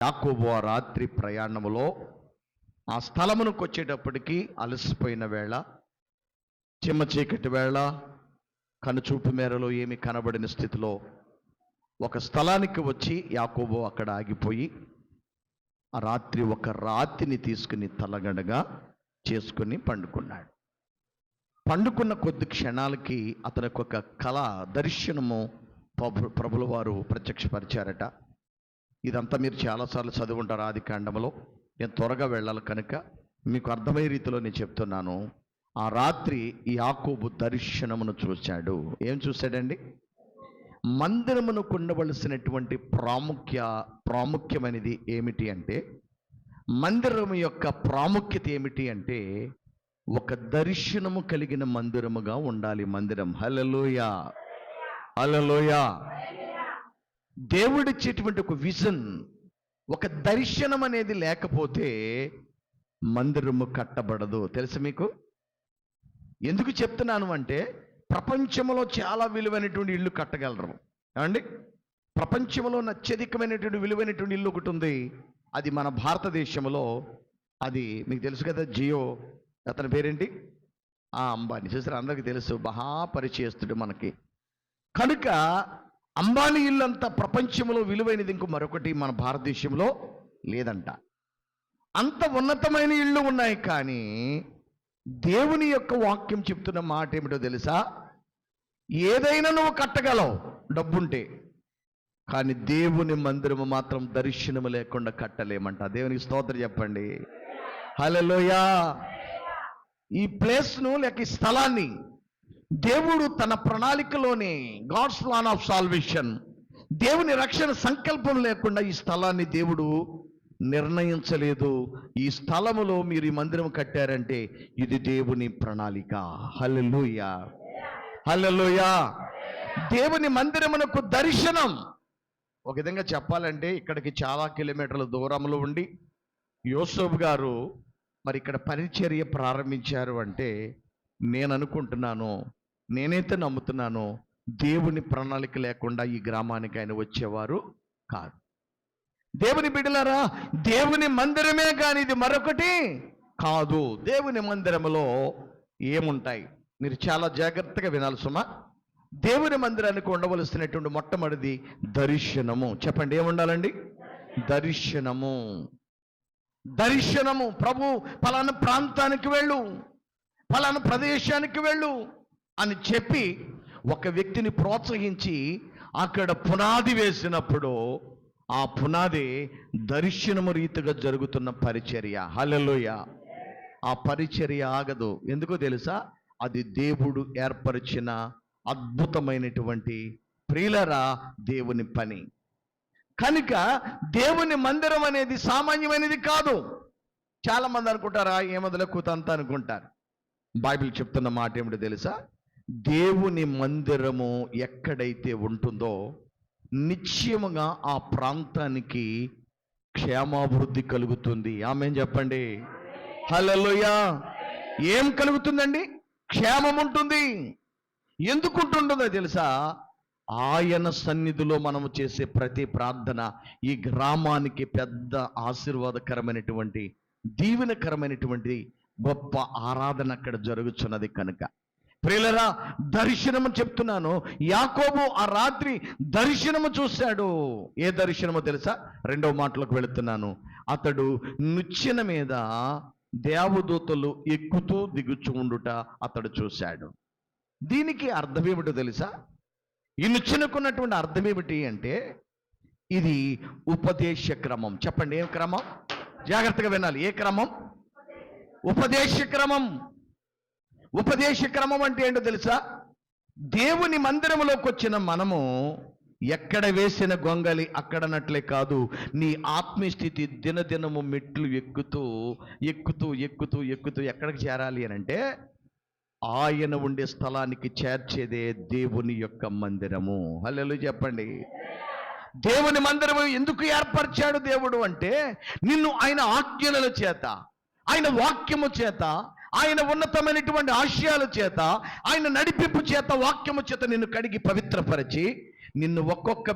యాకోబు ఆ రాత్రి ప్రయాణములో ఆ స్థలమునకు వచ్చేటప్పటికి అలసిపోయిన వేళ, చిమ్మ చీకటి వేళ, కనుచూపు మేరలో ఏమి కనబడిన స్థితిలో ఒక స్థలానికి వచ్చి యాకోబు అక్కడ ఆగిపోయి ఆ రాత్రి ఒక రాతిని తీసుకుని తలగడగా చేసుకుని పండుకున్నాడు. పండుకున్న కొద్ది క్షణాలకి అతనికి ఒక కళ, దర్శనము ప్రభుల వారు ప్రత్యక్షపరిచారట. ఇదంతా మీరు చాలాసార్లు చదువుంటారు ఆది కాండంలో. నేను త్వరగా వెళ్ళాలి కనుక మీకు అర్థమయ్యే రీతిలో నేను చెప్తున్నాను. ఆ రాత్రి యాకోబు దర్శనమును చూశాడు. ఏం చూశాడండి? మందిరమునకు ఉండవలసినటువంటి ప్రాముఖ్యమైనది ఏమిటి అంటే, మందిరము యొక్క ప్రాముఖ్యత ఏమిటి అంటే, ఒక దర్శనము కలిగిన మందిరముగా ఉండాలి మందిరం. హల్లెలూయా, హల్లెలూయా. దేవుడిచ్చేటువంటి ఒక విజన్, ఒక దర్శనం అనేది లేకపోతే మందిరము కట్టబడదు. తెలుసు మీకు? ఎందుకు చెప్తున్నాను అంటే, ప్రపంచంలో చాలా విలువైనటువంటి ఇల్లు కట్టగలరు ఏమండి? ప్రపంచంలో అత్యధికమైనటువంటి విలువైనటువంటి ఇల్లు ఒకటి ఉంది. అది మన భారతదేశంలో. అది మీకు తెలుసు కదా, జియో. అతని పేరేంటి? అంబానీ. చూసారు, అందరికీ తెలుసు, మహాపరిచయస్తుడు మనకి. కనుక అంబానీ ఇల్లు అంతా ప్రపంచంలో విలువైనది ఇంకో మరొకటి మన భారతదేశంలో లేదంట. అంత ఉన్నతమైన ఇళ్ళు ఉన్నాయి. కానీ దేవుని యొక్క వాక్యం చెప్తున్న మాట ఏమిటో తెలుసా? ఏదైనా నువ్వు కట్టగలవు డబ్బుంటే, కానీ దేవుని మందిరము మాత్రం దర్శనము లేకుండా కట్టలేమంట. దేవునికి స్తోత్రం చెప్పండి. హల్లెలూయా. ఈ ప్లేస్ను లేక ఈ స్థలాన్ని దేవుడు తన ప్రణాళికలోనే, గాడ్స్ ప్లాన్ ఆఫ్ సాల్వేషన్, దేవుని రక్షణ సంకల్పం లేకుండా ఈ స్థలాన్ని దేవుడు నిర్ణయించలేదు. ఈ స్థలములో మీరు ఈ మందిరం కట్టారంటే ఇది దేవుని ప్రణాళిక. హల్లెలూయా, హల్లెలూయా. దేవుని మందిరమునకు దర్శనం. ఒక విధంగా చెప్పాలంటే, ఇక్కడికి చాలా కిలోమీటర్ల దూరంలో ఉండి యోసేపు గారు మరి ఇక్కడ పరిచర్య ప్రారంభించారు అంటే, నేను అనుకుంటున్నాను, నేనైతే నమ్ముతున్నాను, దేవుని ప్రణాళిక లేకుండా ఈ గ్రామానికి ఆయన వచ్చేవారు కాదు. దేవుని బిడ్డలారా, దేవుని మందిరమే కానీ ఇది మరొకటి కాదు. దేవుని మందిరములో ఏముంటాయి మీరు చాలా జాగ్రత్తగా వినాలి సుమా. దేవుని మందిరానికి ఉండవలసినటువంటి మొట్టమొదటిది దర్శనము. చెప్పండి, ఏముండాలండి? దర్శనము. దర్శనము. ప్రభు పలానా ప్రాంతానికి వెళ్ళు, పలానా ప్రదేశానికి వెళ్ళు అని చెప్పి ఒక వ్యక్తిని ప్రోత్సహించి అక్కడ పునాది వేసినప్పుడు ఆ పునాది దర్శనము రీతిగా జరుగుతున్న పరిచర్య. హల్లెలూయా. ఆ పరిచర్య ఆగదు. ఎందుకో తెలుసా? అది దేవుడు ఏర్పరిచిన అద్భుతమైనటువంటి ప్రియులరా దేవుని పని. కనుక దేవుని మందిరం అనేది సామాన్యమైనది కాదు. చాలా మంది అనుకుంటారా, ఏమదుల కూతంతా అనుకుంటారు. బైబిల్ చెప్తున్న మాట ఏమిటో తెలుసా? దేవుని మందిరము ఎక్కడైతే ఉంటుందో నిశ్చయముగా ఆ ప్రాంతానికి క్షేమాభివృద్ధి కలుగుతుంది. ఆమేన్ చెప్పండి. హల్లెలూయా. ఏం కలుగుతుందండి? క్షేమం ఉంటుంది. ఎందుకు ఉంటుందో తెలుసా? ఆయన సన్నిధిలో మనము చేసే ప్రతి ప్రార్థన ఈ గ్రామానికి పెద్ద ఆశీర్వాదకరమైనటువంటి, దీవెనకరమైనటువంటి గొప్ప ఆరాధన అక్కడ జరుగుతున్నది. కనుక ప్రియులరా, దర్శనము చెప్తున్నాను. యాకోబు ఆ రాత్రి దర్శనము చూశాడు. ఏ దర్శనమో తెలుసా? రెండవ మాటలకు వెళుతున్నాను. అతడు నిచ్చెన మీద దేవదూతలు ఎక్కుతూ దిగుచూ ఉండుట అతడు చూశాడు. దీనికి అర్థం ఏమిటో తెలుసా? ఈ నిచ్చెనకున్నటువంటి అర్థం ఏమిటి అంటే, ఇది ఉపదేశ క్రమం. చెప్పండి, ఏ క్రమం? జాగ్రత్తగా వినాలి. ఏ క్రమం? ఉపదేశ క్రమం. ఉపదేశ క్రమం అంటే ఏంటో తెలుసా? దేవుని మందిరంలోకి వచ్చిన మనము ఎక్కడ వేసిన గొంగలి అక్కడనట్లే కాదు, నీ ఆత్మీయ స్థితి దినదినము మెట్లు ఎక్కుతూ ఎక్కుతూ ఎక్కుతూ ఎక్కుతూ ఎక్కడికి చేరాలి అని అంటే, ఆయన ఉండే స్థలానికి చేర్చేదే దేవుని యొక్క మందిరము. హల్లెలూయా చెప్పండి. దేవుని మందిరము ఎందుకు ఏర్పరిచాడు దేవుడు అంటే, నిన్ను ఆయన ఆజ్ఞల చేత, ఆయన వాక్యము చేత, ఆయన ఉన్నతమైనటువంటి ఆశయాల చేత, ఆయన నడిపింపు చేత, వాక్యము చేత నిన్ను కడిగి పవిత్రపరిచి నిన్ను ఒక్కొక్క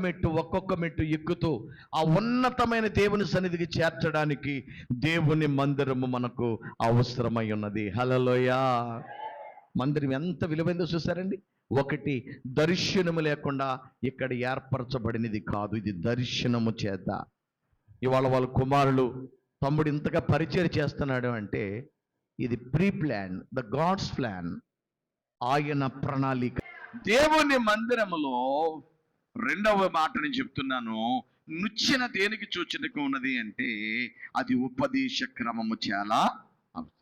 మెట్టు ఎక్కుతూ ఆ ఉన్నతమైన దేవుని సన్నిధికి చేర్చడానికి దేవుని మందిరము మనకు అవసరమై ఉన్నది. హల్లెలూయా. మందిరం ఎంత విలువైందో చూసారండి. ఒకటి, దర్శనము లేకుండా ఇక్కడ ఏర్పరచబడినది కాదు, ఇది దర్శనము చేత. ఇవాళ వాళ్ళ కుమారులు, తమ్ముడు ఇంతగా పరిచయం చేస్తున్నాడు అంటే ఇది pre plan, the god's plan, ఆయన ప్రణాళిక. దేవుని మందిరములో రెండవ మాటని చెప్తున్నాను, నుచ్చిన దేనికి సూచనకు ఉన్నది అంటే అది ఉపదేశ క్రమము చాలా అవసరం.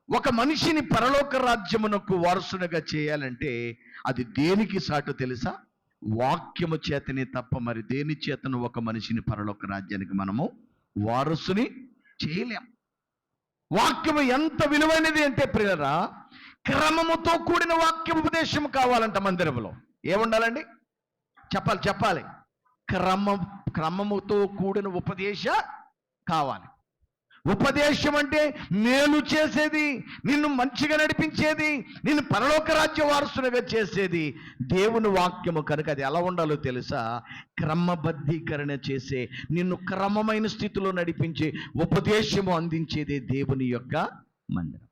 ఒక మనిషిని పరలోక రాజ్యమునకు వారసునిగా చేయాలంటే అది దేనికి సాటు తెలుసా? వాక్యము చేతనే తప్ప మరి దేని చేతను ఒక మనిషిని పరలోక రాజ్యానికి మనము వారసుని చేయలేం. వాక్యము ఎంత విలువైనది అంటే ప్రియరా, క్రమముతో కూడిన వాక్య ఉపదేశం కావాలంట మందిరంలో. ఏముండాలండి? చెప్పాలి. క్రమముతో కూడిన ఉపదేశ కావాలి. ఉపదేశం అంటే మేలు చేసేది, నిన్ను మంచిగా నడిపించేది, నిన్ను పరలోక రాజ్య వారసునిగా చేసేది దేవుని వాక్యము. కనుక అది ఎలా ఉండాలో తెలుసా? క్రమబద్ధీకరణ చేసే, నిన్ను క్రమమైన స్థితిలో నడిపించే ఉపదేశము అందించేదే దేవుని యొక్క మందిరం.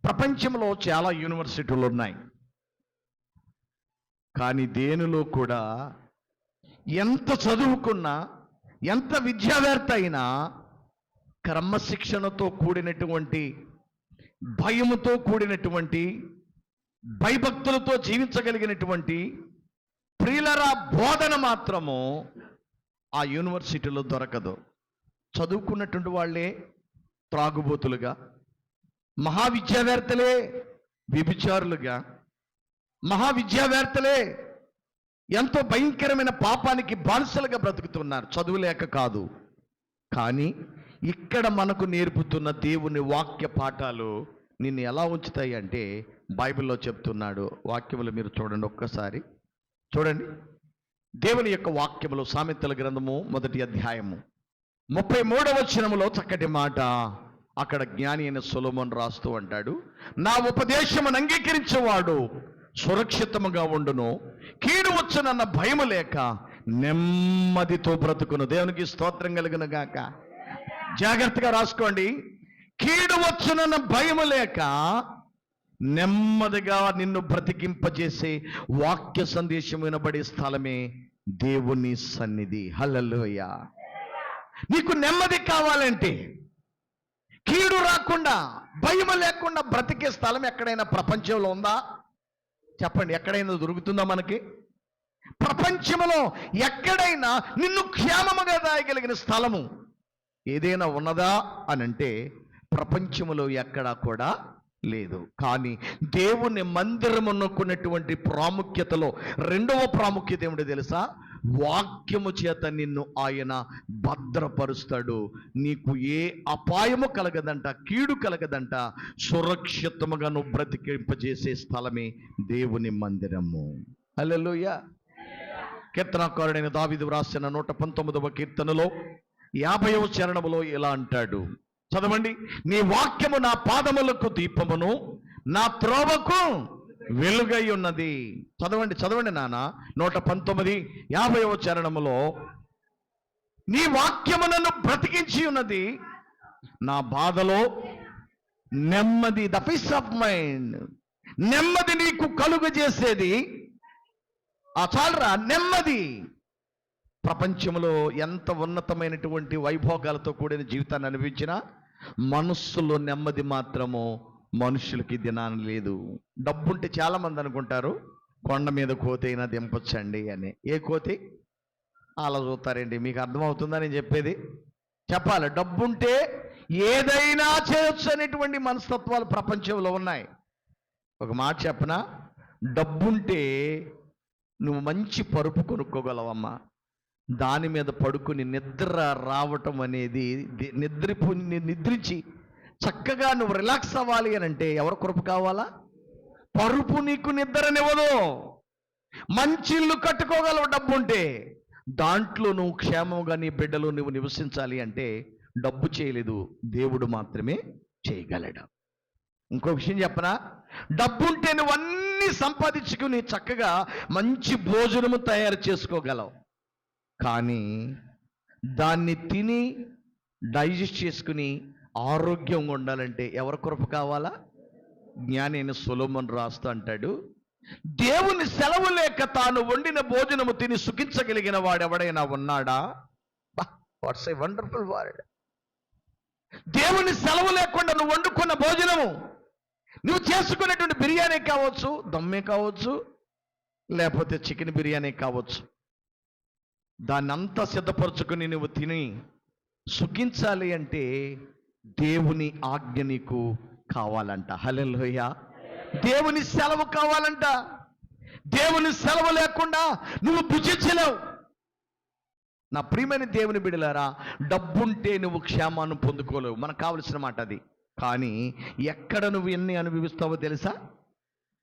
ప్రపంచంలో చాలా యూనివర్సిటీలు ఉన్నాయి, కానీ దేనిలో కూడా ఎంత చదువుకున్నా, ఎంత విద్యావేత్త అయినా క్రమశిక్షణతో కూడినటువంటి, భయముతో కూడినటువంటి, భయభక్తులతో జీవించగలిగినటువంటి ప్రియులరా బోధన మాత్రము ఆ యూనివర్సిటీలో దొరకదు. చదువుకున్నటువంటి వాళ్ళే త్రాగుబోతులుగా, మహావిద్యావేత్తలే వ్యభిచారులుగా, మహావిద్యావేత్తలే ఎంతో భయంకరమైన పాపానికి బానిసలుగా బ్రతుకుతున్నారు, చదువు లేక కాదు. కానీ ఇక్కడ మనకు నేర్పుతున్న దేవుని వాక్య పాఠాలు నిన్ను ఎలా ఉంచుతాయి అంటే బైబిల్లో చెప్తున్నాడు. వాక్యములు మీరు చూడండి, ఒక్కసారి చూడండి. దేవుని యొక్క వాక్యములో సామెతల గ్రంథము 1వ అధ్యాయము 33వ వచనములో చక్కటి మాట. అక్కడ జ్ఞాని అయిన సొలొమోను రాస్తూ అంటాడు, నా ఉపదేశమును అంగీకరించేవాడు సురక్షితముగా ఉండును, కీడు వచ్చునన్న భయము లేక నెమ్మదితో బ్రతుకును. దేవునికి స్తోత్రం కలుగును గాక. జాగ్రత్తగా రాసుకోండి. కీడు వచ్చునన్న భయము లేక నెమ్మదిగా నిన్ను బ్రతికింపజేసే వాక్య సందేశం వినబడే స్థలమే దేవుని సన్నిధి. హల్లెలూయా. నీకు నెమ్మది కావాలంటే, కీడు రాకుండా, భయం లేకుండా బ్రతికే స్థలం ఎక్కడైనా ప్రపంచంలో ఉందా? చెప్పండి, ఎక్కడైనా దొరుకుతుందా మనకి? ప్రపంచంలో ఎక్కడైనా నిన్ను క్షేమముగా దాయగలిగిన స్థలము ఏదైనా ఉన్నదా అని అంటే ప్రపంచంలో ఎక్కడా కూడా లేదు. కానీ దేవుని మందిరమునకున్నటువంటి ప్రాముఖ్యతలో రెండవ ప్రాముఖ్యత ఏమిటో తెలుసా? వాక్యము చేత నిన్ను ఆయన భద్రపరుస్తాడు. నీకు ఏ అపాయము కలగదంట, కీడు కలగదంట. సురక్షితముగా నువ్వు బ్రతికింపజేసే స్థలమే దేవుని మందిరము. హల్లెలూయా. కీర్తనకారుడైన దావీదు వ్రాసిన 119వ కీర్తనలో 50వ చరణములో ఇలా అంటాడు, చదవండి. నీ వాక్యము నా పాదములకు దీపమును, నా త్రోవకు వెలుగై ఉన్నది. చదవండి నాన్న. 119 50వ చరణములో, నీ వాక్యము నన్ను బ్రతికించి ఉన్నది, నా బాధలో నెమ్మది, ద పీస్ ఆఫ్ మైండ్, నెమ్మది నీకు కలుగజేసేది. ఆ చాలరా నెమ్మది. ప్రపంచంలో ఎంత ఉన్నతమైనటువంటి వైభోగాలతో కూడిన జీవితాన్ని అనిపించినా మనస్సులో నెమ్మది మాత్రము మనుషులకి దినాన్ని లేదు. డబ్బుంటే చాలా మంది అనుకుంటారు కొండ మీద కోతి అయినా దింపొచ్చండి అని. ఏ కోతి? అలా చూస్తారండి. మీకు అర్థమవుతుందా నేను చెప్పేది? చెప్పాలి. డబ్బుంటే ఏదైనా చేయొచ్చు అనేటువంటి మనస్తత్వాలు ప్రపంచంలో ఉన్నాయి. ఒక మాట చెప్పనా? డబ్బుంటే నువ్వు మంచి పరుపు కొనుక్కోగలవమ్మా. దాని మీద పడుకుని నిద్ర రావటం అనేది, నిద్రించి చక్కగా నువ్వు రిలాక్స్ అవ్వాలి అని అంటే ఎవరు కృప కావాలా? పరుపు నీకు నిద్రనివ్వదు. మంచి ఇల్లు కట్టుకోగలవు డబ్బు ఉంటే. దాంట్లో నువ్వు క్షేమంగా నీ బిడ్డలు నువ్వు నివసించాలి అంటే డబ్బు చేయలేదు, దేవుడు మాత్రమే చేయగలడు. ఇంకో విషయం చెప్పనా, డబ్బుంటే నువ్వు అన్నీ సంపాదించుకుని చక్కగా మంచి భోజనము తయారు చేసుకోగలవు. కానీ దాన్ని తిని డైజెస్ట్ చేసుకుని ఆరోగ్యంగా ఉండాలంటే ఎవరి కృప కావాలా? జ్ఞాని అయిన సొలొమోను రాస్తూ అంటాడు, దేవుని సెలవు లేక తాను వండిన భోజనము తిని సుఖించగలిగిన వాడు ఎవడైనా ఉన్నాడా? Watts a wonderful word. దేవుని సెలవు లేకుండా నువ్వు వండుకున్న భోజనము, నువ్వు చేసుకునేటువంటి బిర్యానీ కావచ్చు, దమ్మే కావచ్చు, లేకపోతే చికెన్ బిర్యానీ కావచ్చు, దాన్ని అంతా సిద్ధపరచుకుని నువ్వు తిని సుఖించాలి అంటే దేవుని ఆజ్ఞ నీకు కావాలంట. హల్లెలూయా. దేవుని సెలవు కావాలంట. దేవుని సెలవు లేకుండా నువ్వు భుజించలేవు. నా ప్రియమైన దేవుని బిడ్డలారా, డబ్బుంటే నువ్వు క్షేమాన్ని పొందుకోలేవు, మనకు కావలసిన మాట అది. కానీ ఎక్కడ నువ్వు ఎన్ని అనుభవిస్తావో తెలుసా?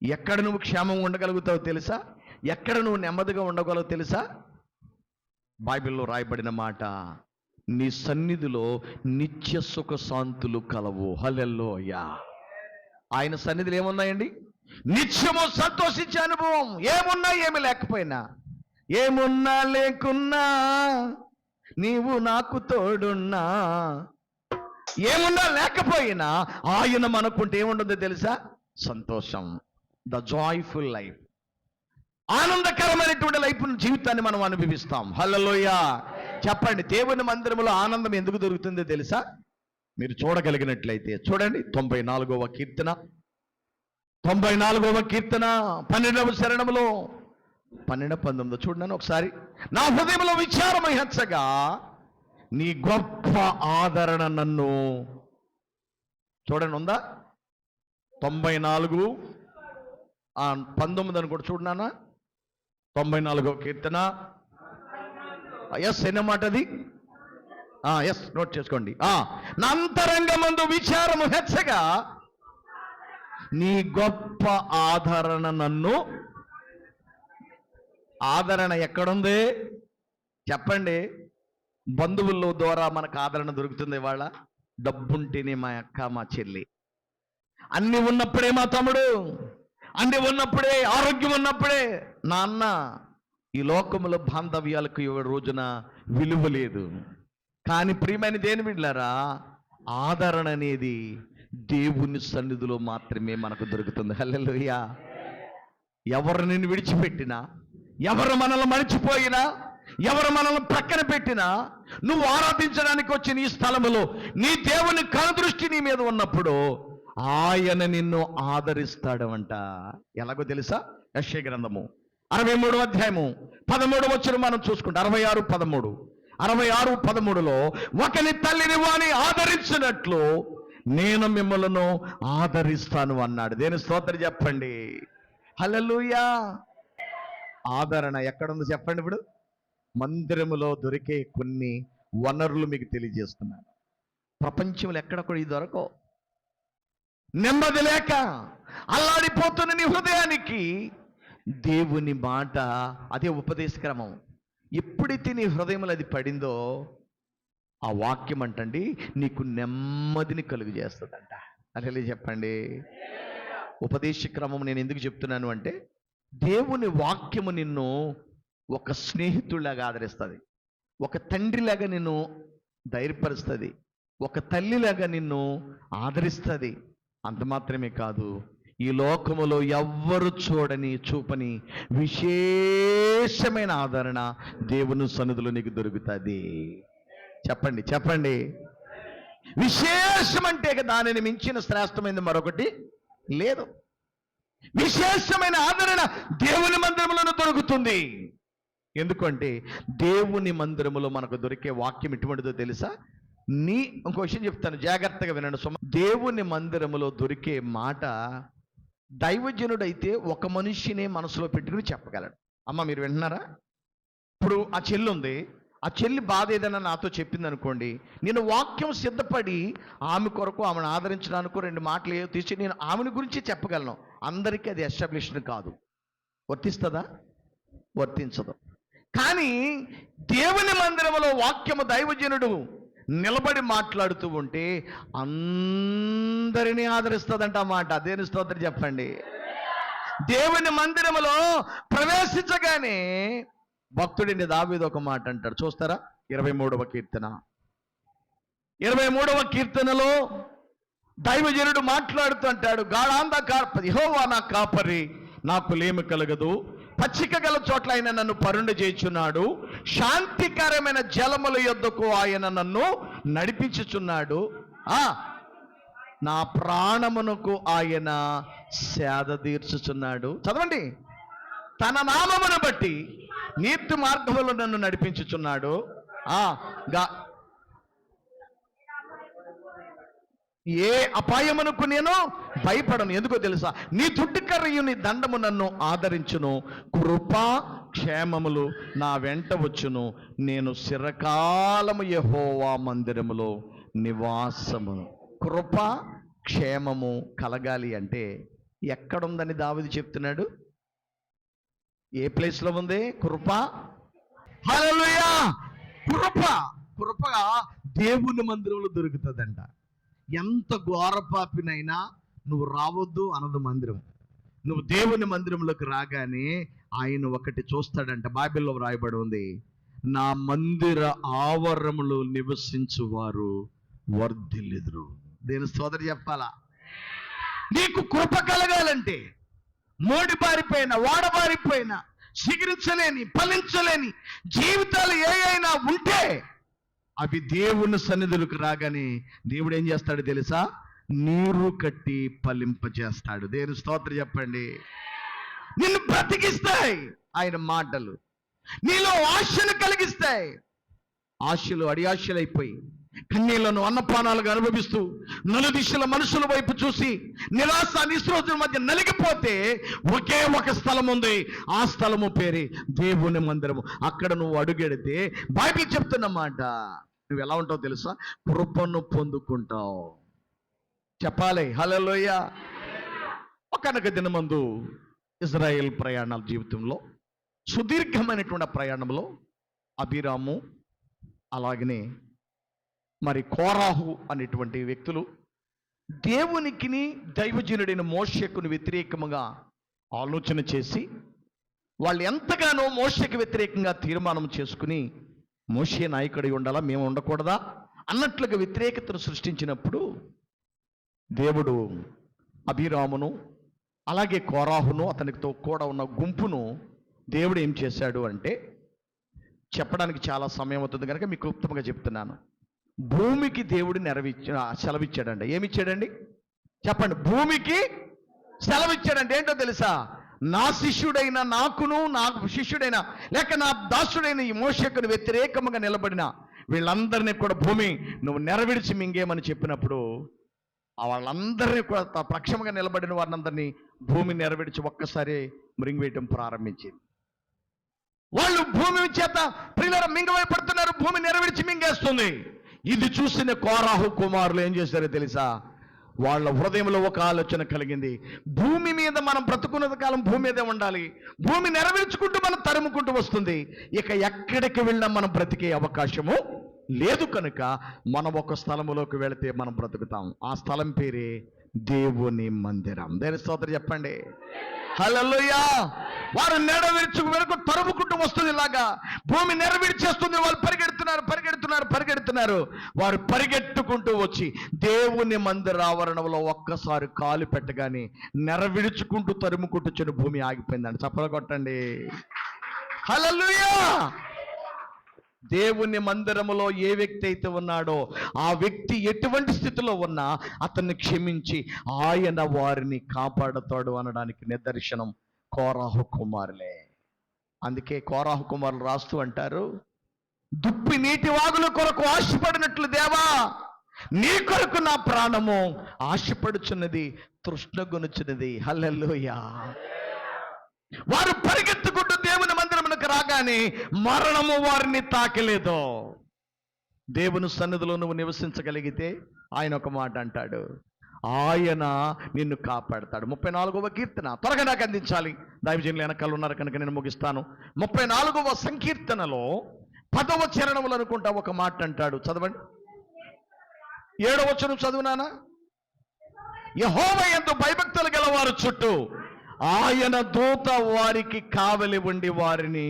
ఎక్కడ నువ్వు క్షేమం ఉండగలుగుతావో తెలుసా? ఎక్కడ నువ్వు నెమ్మదిగా ఉండగలవో తెలుసా? బైబిల్లో రాయబడిన మాట, నీ సన్నిధిలో నిత్య సుఖ శాంతులు కలవు. హల్లెలూయా. ఆయన సన్నిధిలో ఏమున్నాయండి? నిత్యము సంతోషించే అనుభవం. ఏమున్నా ఏమి లేకపోయినా, ఏమున్నా లేకున్నా నీవు నాకు తోడున్నా, ఏమున్నా లేకపోయినా ఆయన మనకుంటే ఏముండదో తెలుసా? సంతోషం. ద జాయ్ఫుల్ లైఫ్, ఆనందకరమైనటువంటి లైఫ్ జీవితాన్ని మనం అనుభవిస్తాం. హల్లెలూయా. చెప్పండి, దేవుని మందిరంలో ఆనందం ఎందుకు దొరుకుతుందో తెలుసా? మీరు చూడగలిగినట్లయితే చూడండి, 94వ కీర్తన 12వ శరణములో 12-19 చూడండి ఒకసారి. నా హృదయంలో విచారము హెచ్చగా నీ గొప్ప ఆదరణ నన్ను, చూడండి ఉందా? 94:19 అని కూడా చూడనా? 94వ కీర్తన. ఎస్ ఎన్నమాట అది? ఎస్ నోట్ చేసుకోండి. నా అంతరంగమందు విచారము హెచ్చగా నీ గొప్ప ఆదరణ నన్ను. ఆదరణ ఎక్కడుంది చెప్పండి? బంధువుల ద్వారా మనకు ఆదరణ దొరుకుతుంది. వాళ్ళ డబ్బుంటేనే మా అక్క, మా చెల్లి, అన్ని ఉన్నప్పుడే మా తమ్ముడు, అన్ని ఉన్నప్పుడే, ఆరోగ్యం ఉన్నప్పుడే నాన్న. ఈ లోకములో బాంధవ్యాలకు ఈ రోజున విలువ లేదు. కానీ ప్రియమైన దేని బిడ్డలారా, ఆదరణ అనేది దేవుని సన్నిధిలో మాత్రమే మనకు దొరుకుతుంది. హల్లెలూయా. ఎవరు నిన్ను విడిచిపెట్టినా, ఎవరు మనల్ని మరిచిపోయినా, ఎవరు మనల్ని ప్రక్కన పెట్టినా, నువ్వు ఆరాధించడానికి వచ్చిన ఈ స్థలములో నీ దేవుని కనుదృష్టి నీ మీద ఉన్నప్పుడు ఆయన నిన్ను ఆదరిస్తాడు అంట. ఎలాగో తెలుసా? యెషయా గ్రంథము 63వ అధ్యాయము 13వ వచనం మనం చూసుకుంటే 66:13లో ఒకని తల్లిని వాని ఆదరించినట్లు నేను మిమ్మలను ఆదరిస్తాను అన్నాడు. దేని స్తోత్రం చెప్పండి. హల్లెలూయా. ఆదరణ ఎక్కడుందో చెప్పండి. ఇప్పుడు మందిరములో దొరికే కొన్ని వనరులు మీకు తెలియజేస్తున్నాను. ప్రపంచంలో ఎక్కడ కూడా ఇది దొరకవు. నెమ్మది లేక అల్లాడిపోతున్న నీ హృదయానికి దేవుని మాట, అదే ఉపదేశ క్రమం. ఎప్పుడైతే నీ హృదయంలో అది పడిందో ఆ వాక్యం అంటండి నీకు నెమ్మదిని కలుగు చేస్తుందంట. అలా చెప్పండి. ఉపదేశ క్రమం నేను ఎందుకు చెప్తున్నాను అంటే, దేవుని వాక్యము నిన్ను ఒక స్నేహితుడిలాగా ఆదరిస్తుంది, ఒక తండ్రిలాగా నిన్ను ధైర్యపరుస్తుంది, ఒక తల్లిలాగా నిన్ను ఆదరిస్తుంది. అంత మాత్రమే కాదు, ఈ లోకములో ఎవ్వరు చూపని విశేషమైన ఆదరణ దేవుని సన్నిధిలో నీకు దొరుకుతుంది. చెప్పండి చెప్పండి. విశేషం అంటే దానిని మించిన శ్రేష్టమైనది మరొకటి లేదు. విశేషమైన ఆదరణ దేవుని మందిరములో దొరుకుతుంది. ఎందుకంటే దేవుని మందిరములో మనకు దొరికే వాక్యం ఎటువంటిదో తెలుసా? ఇంకో విషయం చెప్తాను, జాగ్రత్తగా వినండి. దేవుని మందిరములో దొరికే మాట దైవజనుడైతే ఒక మనిషినే మనసులో పెట్టుకుని చెప్పగలడు. అమ్మ మీరు వింటున్నారా? ఇప్పుడు ఆ చెల్లి ఉంది, ఆ చెల్లి బాధ ఏదైనా నాతో చెప్పింది అనుకోండి, నేను వాక్యం సిద్ధపడి ఆమె కొరకు, ఆమెను ఆదరించడానికి 2 మాటలు ఏవో తీసి నేను ఆమెను గురించి చెప్పగలను. అందరికీ అది ఎస్టాబ్లిష్డ్ కాదు. వర్తిస్తుందా? వర్తించదు. కానీ దేవుని మందిరంలో వాక్యము దైవజనుడు నిలబడి మాట్లాడుతూ ఉంటే అందరినీ ఆదరిస్తుందంట ఆ మాట. దేని స్తోత్రం చెప్పండి. దేవుని మందిరములో ప్రవేశించగానే భక్తుడిని దావీదు ఒక మాట అంటాడు. చూస్తారా 23వ కీర్తన. 23వ కీర్తనలో దైవజనుడు మాట్లాడుతూ అంటాడు, యెహోవా నా కాపరి, నాకు లేమి కలగదు. పచ్చిక గల చోట్ల ఆయన నన్ను పరుండ చేయుచున్నాడు. శాంతికరమైన జలముల యొద్దకు ఆయన నన్ను నడిపించుచున్నాడు. నా ప్రాణమునకు ఆయన సేద తీర్చుచున్నాడు. చదవండి. తన నామమును బట్టి నీతి మార్గములో నన్ను నడిపించుచున్నాడు. ఏ అపాయమునకు నేను భయపడను. ఎందుకో తెలుసా? నీ దుడ్డుకర్రయు నీ దండము నన్ను ఆదరించును. కృపా క్షేమములు నా వెంట వచ్చును. నేను చిరకాలము యెహోవా మందిరములో నివాసము. కృప క్షేమము కలగాలి అంటే ఎక్కడుందని దావీదు చెప్తున్నాడు? ఏ ప్లేస్లో ఉంది కృప? హల్లెలూయా. కృప దేవుని మందిరంలో దొరుకుతుందంట. ఎంత ఘోరపాపినైనా నువ్వు రావద్దు అనదు మందిరం. నువ్వు దేవుని మందిరంలోకి రాగానే ఆయన ఒకటి చూస్తాడంట. బైబిల్లో వ్రాయబడి ఉంది, నా మందిర ఆవరణములో నివసించువారు వర్ధిల్లుదురు. దేని సోదరు చెప్పాలా? నీకు కృప కలగాలంటే మోడిబారిపోయిన, వాడబారిపోయిన, చిగురించలేని, ఫలించలేని జీవితాలు ఏవైనా ఉంటే అవి దేవుని సన్నిధులకు రాగానే దేవుడు ఏం చేస్తాడు తెలుసా? నీరు కట్టి ఫలింపజేస్తాడు. దేవుని స్తోత్రం చెప్పండి. నిన్ను బ్రతికిస్తాయి ఆయన మాటలు. నీలో ఆశను కలిగిస్తాయి. ఆశలు అడియాశలైపోయి కన్నీళ్లను అన్నపానాలుగా అనుభవిస్తూ నలుదిశల మనుషుల వైపు చూసి నిరాశ నిస్రోజుల మధ్య నలిగిపోతే ఒకే ఒక స్థలం ఉంది. ఆ స్థలము పేరే దేవుని మందిరము. అక్కడ నువ్వు అడుగెడితే బైబిల్ చెప్తున్న మాట, నువ్వు ఎలా ఉంటావు తెలుసా? కృపను పొందుకుంటావు. చెప్పాలి హల్లెలూయా. ఒకనొక దినమందు ఇజ్రాయేల్ ప్రయాణాల జీవితంలో సుదీర్ఘమైనటువంటి ప్రయాణంలో అబీరాము అలాగనే మరి కోరాహు అనేటువంటి వ్యక్తులు దేవునికిని దైవజనుడైన మోషేకును వ్యతిరేకముగా ఆలోచన చేసి వాళ్ళు ఎంతగానో మోషేకు వ్యతిరేకంగా తీర్మానం చేసుకుని, మోషే నాయకుడై ఉండాలా, మేము ఉండకూడదా అన్నట్లుగా వ్యతిరేకతను సృష్టించినప్పుడు దేవుడు అబీరామును అలాగే కోరాహును అతనితో కూడా ఉన్న గుంపును దేవుడు ఏం చేశాడు అంటే, చెప్పడానికి చాలా సమయం అవుతుంది కనుక మీకు క్లుప్తంగా చెప్తున్నాను. భూమికి దేవుడు సెలవిచ్చాడండి. ఏమిచ్చాడండి చెప్పండి? భూమికి సెలవిచ్చాడంటే ఏంటో తెలుసా? నా శిష్యుడైన నాకును, నాకు శిష్యుడైన లేక నా దాసుడైన ఈ మోషేకును వ్యతిరేకముగా నిలబడిన వీళ్ళందరినీ కూడా భూమి నువ్వు నెరవేర్చి మింగేమని చెప్పినప్పుడు వాళ్ళందరినీ కూడా పక్షముగా నిలబడిన వారినందరినీ భూమి నెరవేర్చి ఒక్కసారి మృంగివేయటం ప్రారంభించింది. వాళ్ళు భూమి చేత ప్రియులారా మింగవేయబడుతున్నారు. భూమి నెరవేర్చి మింగేస్తుంది. ఇది చూసిన కోరాహు కుమారులు ఏం చేశారో తెలుసా? వాళ్ళ హృదయంలో ఒక ఆలోచన కలిగింది, భూమి మీద మనం బ్రతుకున్నది కాలం భూమి మీదే ఉండాలి. భూమి నెరవేర్చుకుంటూ మనం తరుముకుంటూ వస్తుంది. ఇక ఎక్కడికి వెళ్ళినా మనం బ్రతికే అవకాశము లేదు. కనుక మనం ఒక స్థలములోకి వెళితే మనం బ్రతుకుతాం. ఆ స్థలం పేరే దేవుని మందిరం. దేని స్తోత్రం చెప్పండి. హల్లెలూయా. వారు నెరవేర్చుకు వెనుక తరుముకుంటూ వస్తుంది. ఇలాగా భూమి నెరవేర్చేస్తుంది. వాళ్ళు పరిగెడుతున్నారు. వారు పరిగెట్టుకుంటూ వచ్చి దేవుని మందిర ఆవరణంలో ఒక్కసారి కాలు పెట్టగానే నెరవేర్చుకుంటూ తరుముకుంటూ చిన్న భూమి ఆగిపోయిందండి. చప్పలు కొట్టండి. హల్లెలూయా. దేవుని మందిరములో ఏ వ్యక్తి అయితే ఉన్నాడో ఆ వ్యక్తి ఎటువంటి స్థితిలో ఉన్నా అతన్ని క్షమించి ఆయన వారిని కాపాడుతాడు అనడానికి నిదర్శనం కోరాహు కుమారులే. అందుకే కోరాహు కుమారులు రాస్తూ అంటారు, దుప్పి నీటి వాగుల కొరకు ఆశపడినట్లు దేవా నీ కొరకు నా ప్రాణము ఆశపడుచున్నది, తృష్ణగొనుచున్నది. హల్లెలూయా. వారు పరిగెత్తుకుంటూ దేవుని మందిరమునకు రాగానే మరణము వారిని తాకలేదు. దేవుని సన్నిధిలో నువ్వు నివసించగలిగితే ఆయన ఒక మాట అంటాడు, ఆయన నిన్ను కాపాడతాడు. 34వ కీర్తన త్వరగా నాకు అందించాలి. దైవజనులు వెనకాల ఉన్నారు కనుక నేను ముగిస్తాను. 34వ సంకీర్తనలో 10వ చరణములు అనుకుంటా ఒక మాట అంటాడు. చదవండి. 7వ వచనం చదువునానా. యెహోవా యందు భయభక్తులు గల వారు చుట్టూ ఆయన దూత వారికి కావలి ఉండి వారిని.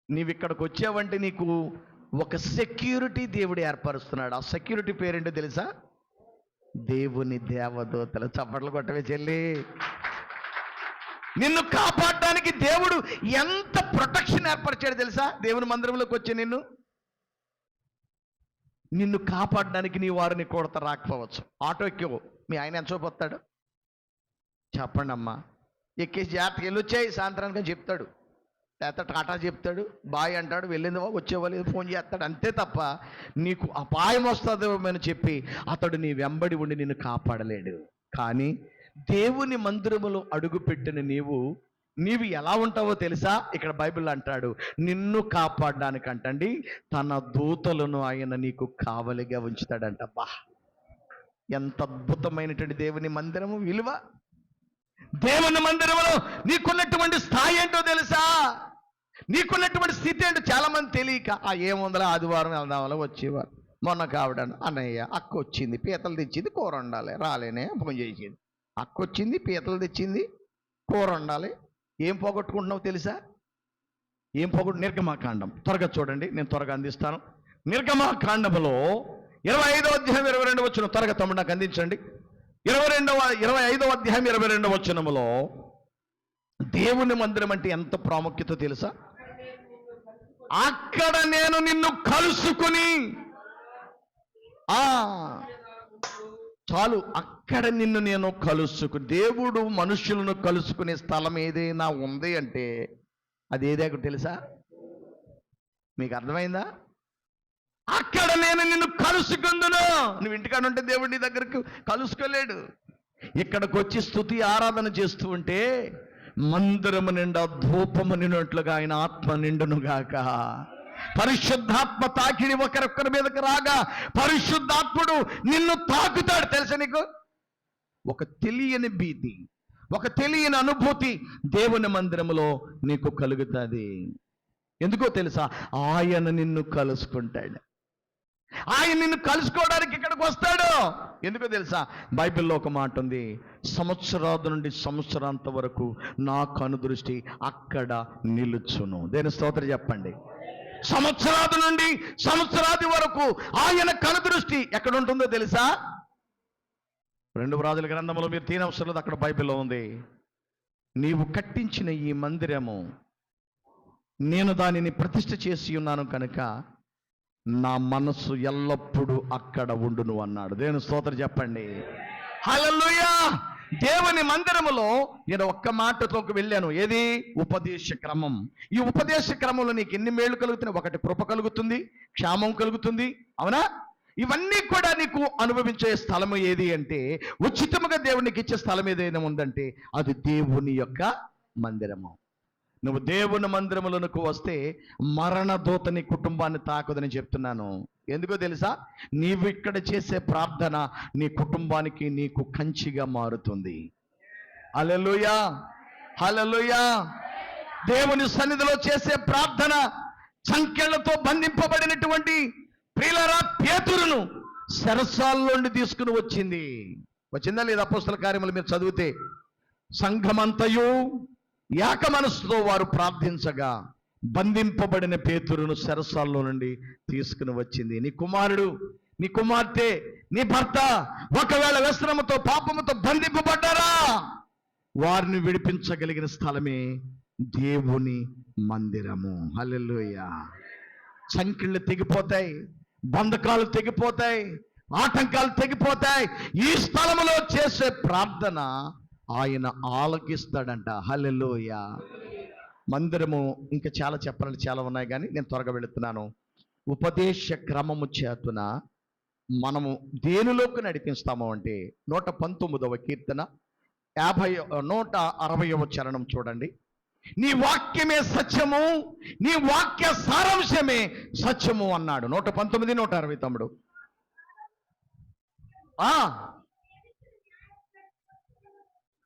నీవిక్కడికి వచ్చావంటే నీకు ఒక సెక్యూరిటీ దేవుడు ఏర్పరుస్తున్నాడు. ఆ సెక్యూరిటీ పేరేంటో తెలుసా? దేవుని దేవదూతలు. చప్పట్లు కొట్టవే చెల్లి. నిన్ను కాపాడడానికి దేవుడు ఎంత ప్రొటెక్షన్ ఏర్పరిచాడు తెలుసా? దేవుని మందిరంలోకి వచ్చి నిన్ను కాపాడడానికి నీ వారిని కొడత రాకపోవచ్చు. ఆటో ఎక్కివు, మీ ఆయన ఎంత చూపొస్తాడు చెప్పండి అమ్మా. ఎక్కేసి జాగ్రత్తగా వెళ్ళొచ్చాయి సాయంత్రానికి అని చెప్తాడు, లేకపోతే టాటా చెప్తాడు, బాయ్ అంటాడు, వెళ్ళిందివా వచ్చేవాళ్ళు ఫోన్ చేస్తాడు. అంతే తప్ప నీకు అపాయం వస్తుందేమని చెప్పి అతడు నీ వెంబడి ఉండి నిన్ను కాపాడలేడు. కానీ దేవుని మందిరములో అడుగుపెట్టిన నీవు ఎలా ఉంటావో తెలుసా? ఇక్కడ బైబిల్ అంటాడు, నిన్ను కాపాడడానికంటండి తన దూతలను ఆయన నీకు కావలిగా ఉంచుతాడంట. బా, ఎంత అద్భుతమైనటువంటి దేవుని మందిరము విలువ. దేవుని మందిరంలో నీకున్నటువంటి స్థాయి ఏంటో తెలుసా? నీకున్నటువంటి స్థితి ఏంటో చాలా మంది తెలియక ఏముందలా ఆదివారం వెళ్దామలో వచ్చేవారు. మొన్న కావడాను అన్నయ్య అక్క వచ్చింది, పీతలు తెచ్చింది, కూర వండాలి, రాలేనే ఫోన్ చేసింది. అక్క వచ్చింది, పీతలు తెచ్చింది, కూర వండాలి. ఏం పోగొట్టుకుంటున్నావు తెలుసా? నిర్గమాకాండం త్వరగా చూడండి, నేను త్వరగా అందిస్తాను. నిర్గమాకాండములో 25వ అధ్యాయం 22వ వచనం త్వరగా తమ్ముడు నాకు అందించండి. 25వ అధ్యాయం 22వ వచనములో దేవుని మందిరం అంటే ఎంత ప్రాముఖ్యత తెలుసా? అక్కడ నేను నిన్ను కలుసుకుని, చాలు, అక్కడ నిన్ను నేను కలుసుకుని. దేవుడు మనుషులను కలుసుకునే స్థలం ఏదైనా ఉంది అంటే అది ఏదో తెలుసా? మీకు అర్థమైందా? అక్కడ నేను నిన్ను కలుసుకుందును. నువ్వు ఇంటికాడ ఉంటే దేవుడు నీ దగ్గరకు కలుసుకోలేడు. ఇక్కడికి వచ్చి స్తుతి ఆరాధన చేస్తూ ఉంటే మందిరము నిండా ధూపము నిన్నట్లుగా ఆయన ఆత్మ నిండునుగాక. పరిశుద్ధాత్మ తాకిడి ఒకరొక్కరి మీదకి రాగా పరిశుద్ధాత్ముడు నిన్ను తాకుతాడు. తెలుసా నీకు? ఒక తెలియని భీతి, ఒక తెలియని అనుభూతి దేవుని మందిరములో నీకు కలుగుతుంది. ఎందుకో తెలుసా? ఆయన నిన్ను కలుసుకుంటాడు. ఆయన నిన్ను కలుసుకోవడానికి ఇక్కడికి వస్తాడు. ఎందుకో తెలుసా? బైబిల్లో ఒక మాట ఉంది, సంవత్సరాది నుండి సంవత్సరాంత వరకు నా కనుదృష్టి అక్కడ నిలుచును. దేని స్తోత్రం చెప్పండి. సంవత్సరాది నుండి సంవత్సరాది వరకు ఆయన కనుదృష్టి ఎక్కడ ఉంటుందో తెలుసా? 2 రాజుల గ్రంథంలో మీరు తీనవసరం, అక్కడ బైబిల్లో ఉంది, నీవు కట్టించిన ఈ మందిరము నేను దానిని ప్రతిష్ఠ చేసి ఉన్నాను కనుక నా మనస్సు ఎల్లప్పుడూ అక్కడ ఉండును అన్నాడు. దేవుని స్తోత్రం చెప్పండి. హల్లెలూయా. దేవుని మందిరములో నేను ఒక్క మాటతో వెళ్ళాను. ఏది? ఉపదేశ క్రమం. ఈ ఉపదేశ క్రమంలో నీకు ఎన్ని మేలు కలుగుతున్నాయి? ఒకటి కృప కలుగుతుంది, క్షేమం కలుగుతుంది, అవునా? ఇవన్నీ కూడా నీకు అనుభవించే స్థలము ఏది అంటే, ఉచితముగా దేవునికి ఇచ్చే స్థలం ఏదైనా ఉందంటే అది దేవుని యొక్క మందిరము. నువ్వు దేవుని మందిరములకు వస్తే మరణ దూత నీ కుటుంబాన్ని తాకదని చెప్తున్నాను. ఎందుకో తెలుసా? నీవు ఇక్కడ చేసే ప్రార్థన నీ కుటుంబానికి నీకు కంచిగా మారుతుంది. హల్లెలూయా, హల్లెలూయా. దేవుని సన్నిధిలో చేసే ప్రార్థన సంకెళ్లతో బంధింపబడినటువంటి ప్రియులారా పేతురును చెరసాలలోండి తీసుకుని వచ్చిందా లేదా? అపోస్తల కార్యములు మీరు చదివితే సంఘమంతయు ఏక మనసుతో వారు ప్రార్థించగా బంధింపబడిన పేతురును చెరసాల్లో నుండి తీసుకుని వచ్చింది. నీ కుమారుడు, నీ కుమార్తె, నీ భర్త ఒకవేళ వ్యసనముతో పాపముతో బంధింపబడ్డారా, వారిని విడిపించగలిగిన స్థలమే దేవుని మందిరము. హల్లెలూయా. సంకెళ్ళు తెగిపోతాయి, బంధకాలు తెగిపోతాయి, ఆటంకాలు తెగిపోతాయి. ఈ స్థలములో చేసే ప్రార్థన ఆయన ఆలకిస్తాడంట. హల్లెలూయా. మందిరము ఇంకా చాలా చెప్పాలంటే చాలా ఉన్నాయి, కానీ నేను త్వరగా వెళుతున్నాను. ఉపదేశ క్రమము చేతున మనము దేనిలోకి నడిపిస్తాము అంటే 119వ కీర్తన 160వ చరణం చూడండి. నీ వాక్యమే సత్యము, నీ వాక్య సారాంశమే సత్యము అన్నాడు. 119, 160 తమ్ముడు.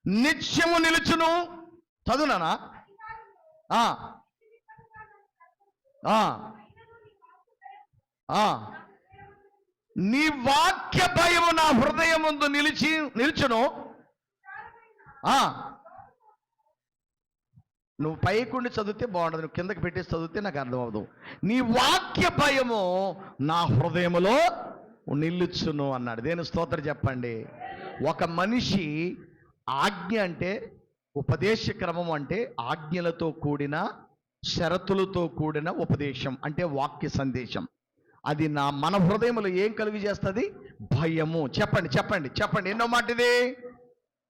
నిత్యము నిలుచును. చదువునానా? నీ వాక్య భయము నా హృదయం ముందు నిలుచును. నువ్వు పైకుండి చదివితే బాగుండదు, నువ్వు కిందకి పెట్టేసి చదివితే నాకు అర్థం అవ్వదు. నీ వాక్య భయము నా హృదయములో నిలుచును అన్నాడు. దేని స్తోత్రం చెప్పండి. ఒక మనిషి ఆజ్ఞ అంటే, ఉపదేశ క్రమం అంటే ఆజ్ఞలతో కూడిన, షరతులతో కూడిన ఉపదేశం అంటే వాక్య సందేశం. అది మన హృదయంలో ఏం కలుగు చేస్తుంది? భయము. చెప్పండి చెప్పండి చెప్పండి. ఎన్నో మాట ఇది?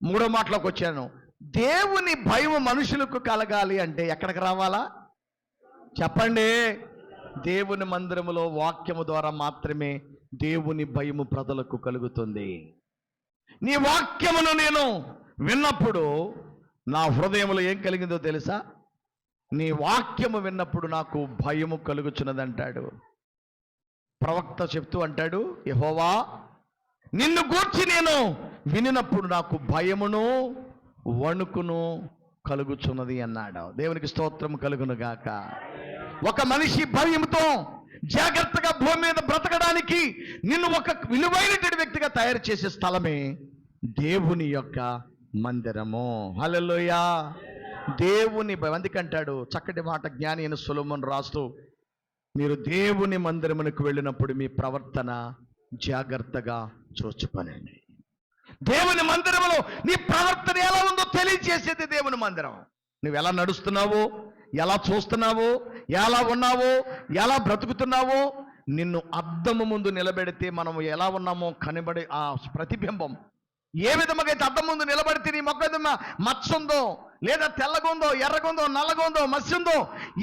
మూడో మాటలోకి వచ్చాను. దేవుని భయం మనుషులకు కలగాలి అంటే ఎక్కడికి రావాలా? చెప్పండి. దేవుని మందిరములో వాక్యము ద్వారా మాత్రమే దేవుని భయము ప్రజలకు కలుగుతుంది. నీ వాక్యమును నేను విన్నప్పుడు నా హృదయంలో ఏం కలిగిందో తెలుసా? నీ వాక్యము విన్నప్పుడు నాకు భయము కలుగుచున్నదంటాడు ప్రవక్త. చెప్తూ అంటాడు, యెహోవా నిన్ను గూర్చి నేను వినినప్పుడు నాకు భయమును వణుకును కలుగుచున్నది అన్నాడు. దేవునికి స్తోత్రం కలుగును గాక. ఒక మనిషి భయంతో జాగ్రత్తగా భూమి మీద బ్రతకడానికి నిన్ను ఒక విలువైన వ్యక్తిగా తయారు చేసే స్థలమే దేవుని యొక్క మందిరము. హల్లెలూయా. దేవుని భయం. అందుకంటాడు చక్కటి మాట జ్ఞాని అయిన సొలొమోను రాస్తూ, మీరు దేవుని మందిరమునకు వెళ్ళినప్పుడు మీ ప్రవర్తన జాగ్రత్తగా చూచుకొనండి. దేవుని మందిరములో నీ ప్రవర్తన ఎలా ఉందో తెలియజేసేది దేవుని మందిరం. నువ్వు ఎలా నడుస్తున్నావో, ఎలా చూస్తున్నావో, ఎలా ఉన్నావో, ఎలా బ్రతుకుతున్నావో, నిన్ను అద్దము ముందు నిలబెడితే మనం ఎలా ఉన్నామో కనబడే ఆ ప్రతిబింబం ఏ విధముగా అయితే అద్దం ముందు నిలబడితే నీ మొక్క మచ్చుందో, లేదా తెల్లగుందో, ఎర్రగుందో, నల్లగుందో, మత్స్యుందో,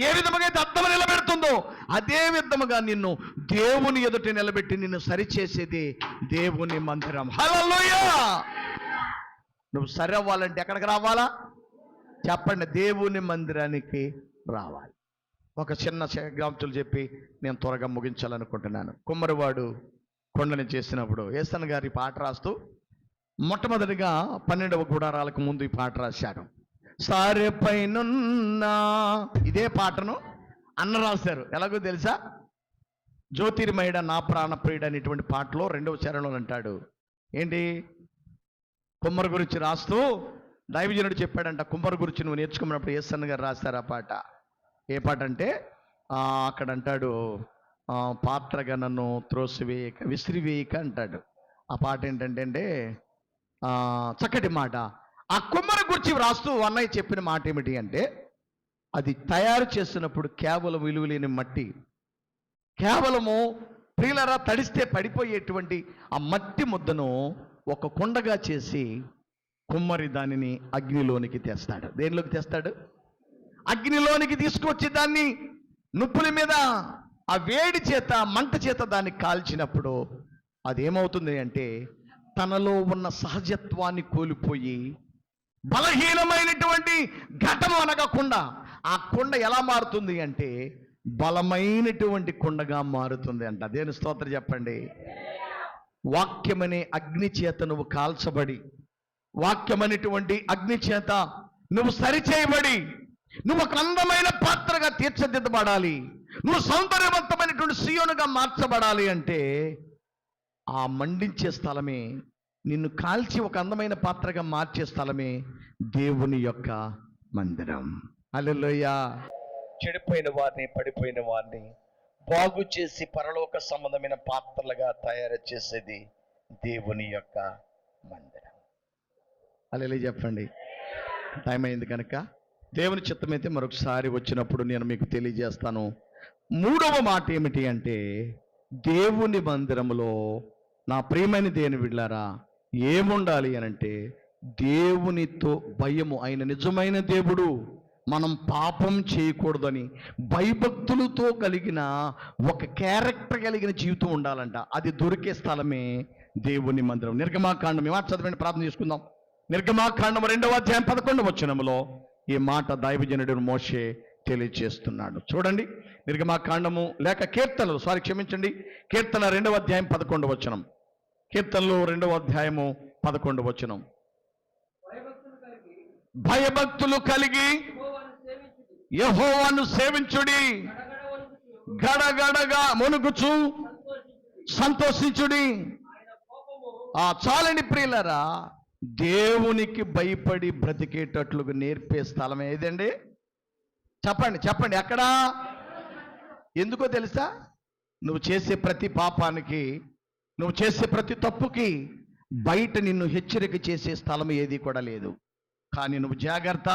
ఏ విధముగా అయితే అద్దం నిలబెడుతుందో అదే విధముగా నిన్ను దేవుని ఎదుట నిలబెట్టి నిన్ను సరిచేసేది దేవుని మందిరం. హల్లెలూయా. నువ్వు సరి అవ్వాలంటే ఎక్కడికి రావాలా? చెప్పండి. దేవుని మందిరానికి రావాలి. ఒక చిన్న గ్రాంతులు చెప్పి నేను త్వరగా ముగించాలనుకుంటున్నాను. కుమ్మరివాడు కొండని చేసినప్పుడు యేసన్న గారి పాట రాస్తూ మొట్టమొదటిగా 12వ గుడారాలకు ముందు ఈ పాట రాశాడు. సారెపైనున్నా ఇదే పాటను అన్న రాశారు. ఎలాగో తెలుసా? జ్యోతిర్మయుడ నా ప్రాణప్రియుడ అనేటువంటి పాటలో 2వ చరణంలో అంటాడు ఏంటి? కుమ్మరి గురించి రాస్తూ దైవజనుడు చెప్పాడంట, కుమ్మరి గురించి నువ్వు నేర్చుకున్నప్పుడు యేసన్న గారు రాశారు ఆ పాట. ఏ పాట అంటే అక్కడ అంటాడు, పాత్రగా నన్ను త్రోసివేయక విసిరివేయక అంటాడు. ఆ పాట ఏంటంటే చక్కటి మాట. ఆ కుమ్మరి గురించి రాస్తూ అన్నయ్య చెప్పిన మాట ఏమిటి అంటే, అది తయారు చేస్తున్నప్పుడు కేవలం విలువలేని మట్టి, కేవలము ప్రియులరా తడిస్తే పడిపోయేటువంటి ఆ మట్టి ముద్దను ఒక కుండగా చేసి కుమ్మరి దానిని అగ్నిలోనికి తెస్తాడు. దేనిలోకి తెస్తాడు? అగ్నిలోనికి తీసుకొచ్చి దాన్ని నుప్పుల మీద ఆ వేడి చేత, మంట చేత దాన్ని కాల్చినప్పుడు అదేమవుతుంది అంటే తనలో ఉన్న సహజత్వాన్ని కోల్పోయి బలహీనమైనటువంటి ఘటము అనగకుండా ఆ కుండ ఎలా మారుతుంది అంటే బలమైనటువంటి కుండగా మారుతుంది అంట. దేని స్తోత్రం చెప్పండి. వాక్యమనే అగ్ని చేత నువ్వు కాల్చబడి, వాక్యమనేటువంటి అగ్ని చేత నువ్వు సరిచేయబడి, నువ్వు ఒక అందమైన పాత్రగా తీర్చిదిద్దబడాలి, నువ్వు సౌందర్యవంతమైనటువంటి సీయోనుగా మార్చబడాలి అంటే ఆ మండించే స్థలమే, నిన్ను కాల్చి ఒక అందమైన పాత్రగా మార్చే స్థలమే దేవుని యొక్క మందిరం. హల్లెలూయా. చెడిపోయిన వారిని, పడిపోయిన వారిని బాగు చేసి పరలోక సంబంధమైన పాత్రలుగా తయారు చేసేది దేవుని యొక్క మందిరం. హల్లెలూయా చెప్పండి. టైం అయింది కనుక దేవుని చిత్తమైతే మరొకసారి వచ్చినప్పుడు నేను మీకు తెలియజేస్తాను. 3వ మాట ఏమిటి అంటే, దేవుని మందిరములో నా ప్రియమైన దేవుని బిడ్డలారా ఏముండాలి అనంటే దేవునితో భయము. ఆయన నిజమైన దేవుడు, మనం పాపం చేయకూడదని భయభక్తులతో కలిగిన ఒక క్యారెక్టర్ కలిగిన జీవితం ఉండాలంట. అది దొరికే స్థలమే దేవుని మందిరం. నిర్గమాకాండం ఈ మాట చదవండి, ప్రార్థన చేసుకుందాం. నిర్గమాకాండం 2వ అధ్యాయం 11వ వచనములో ఈ మాట దైవజనుడు మోషే తెలియజేస్తున్నాడు. చూడండి, నిర్గమాకాండము లేక కీర్తనలు, కీర్తన 2వ అధ్యాయం 11వ వచనం. కీర్తనలు 2వ అధ్యాయము 11వ వచనం. భయభక్తులు కలిగి యెహోవాను సేవించుడి, గడగడగా మునుగుచు సంతోషించుడి. చాలండి ప్రియులరా, దేవునికి భయపడి బ్రతికేటట్లుగా నేర్పే స్థలం ఏదండి? చెప్పండి చెప్పండి, ఎక్కడా? ఎందుకో తెలుసా? నువ్వు చేసే ప్రతి పాపానికి, నువ్వు చేసే ప్రతి తప్పుకి బయట నిన్ను హెచ్చరిక చేసే స్థలం ఏది కూడా లేదు. కానీ నువ్వు జాగ్రత్త,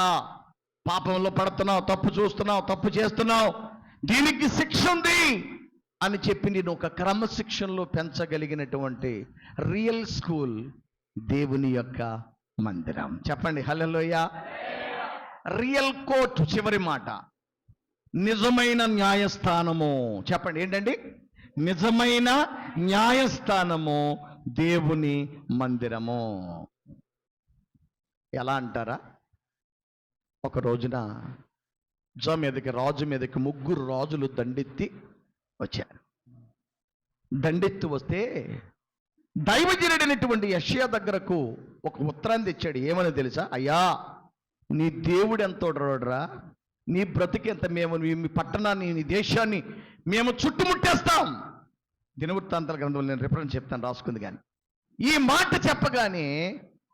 పాపంలో పడుతున్నావు, తప్పు చూస్తున్నావు, తప్పు చేస్తున్నావు, దీనికి శిక్ష ఉంది అని చెప్పి నేను ఒక క్రమశిక్షణలో పెంచగలిగినటువంటి రియల్ స్కూల్ దేవుని యొక్క మందిరం. చెప్పండి హల్లెలూయా. రియల్ కోర్ట్, చివరి మాట, నిజమైన న్యాయస్థానము. చెప్పండి ఏంటండి? నిజమైన న్యాయస్థానము దేవుని మందిరము. ఎలా అంటారా? ఒక రోజున రాజు మీదకి 3 రాజులు దండెత్తి వచ్చారు. దండెత్తి వస్తే దైవజనుడైనటువంటి యెషయా దగ్గరకు ఒక ఉత్తరాన్ని తెచ్చాడు. ఏమని తెలుసా? అయ్యా, నీ దేవుడు ఎంతోడరా, నీ బ్రతికెంత, మేము మీ పట్టణాన్ని, నీ దేశాన్ని మేము చుట్టుముట్టేస్తాం. దినవృత్తాంతాల గ్రంథంలో నేను రిఫరెన్స్ చెప్తాను, రాసుకుంది. కానీ ఈ మాట చెప్పగానే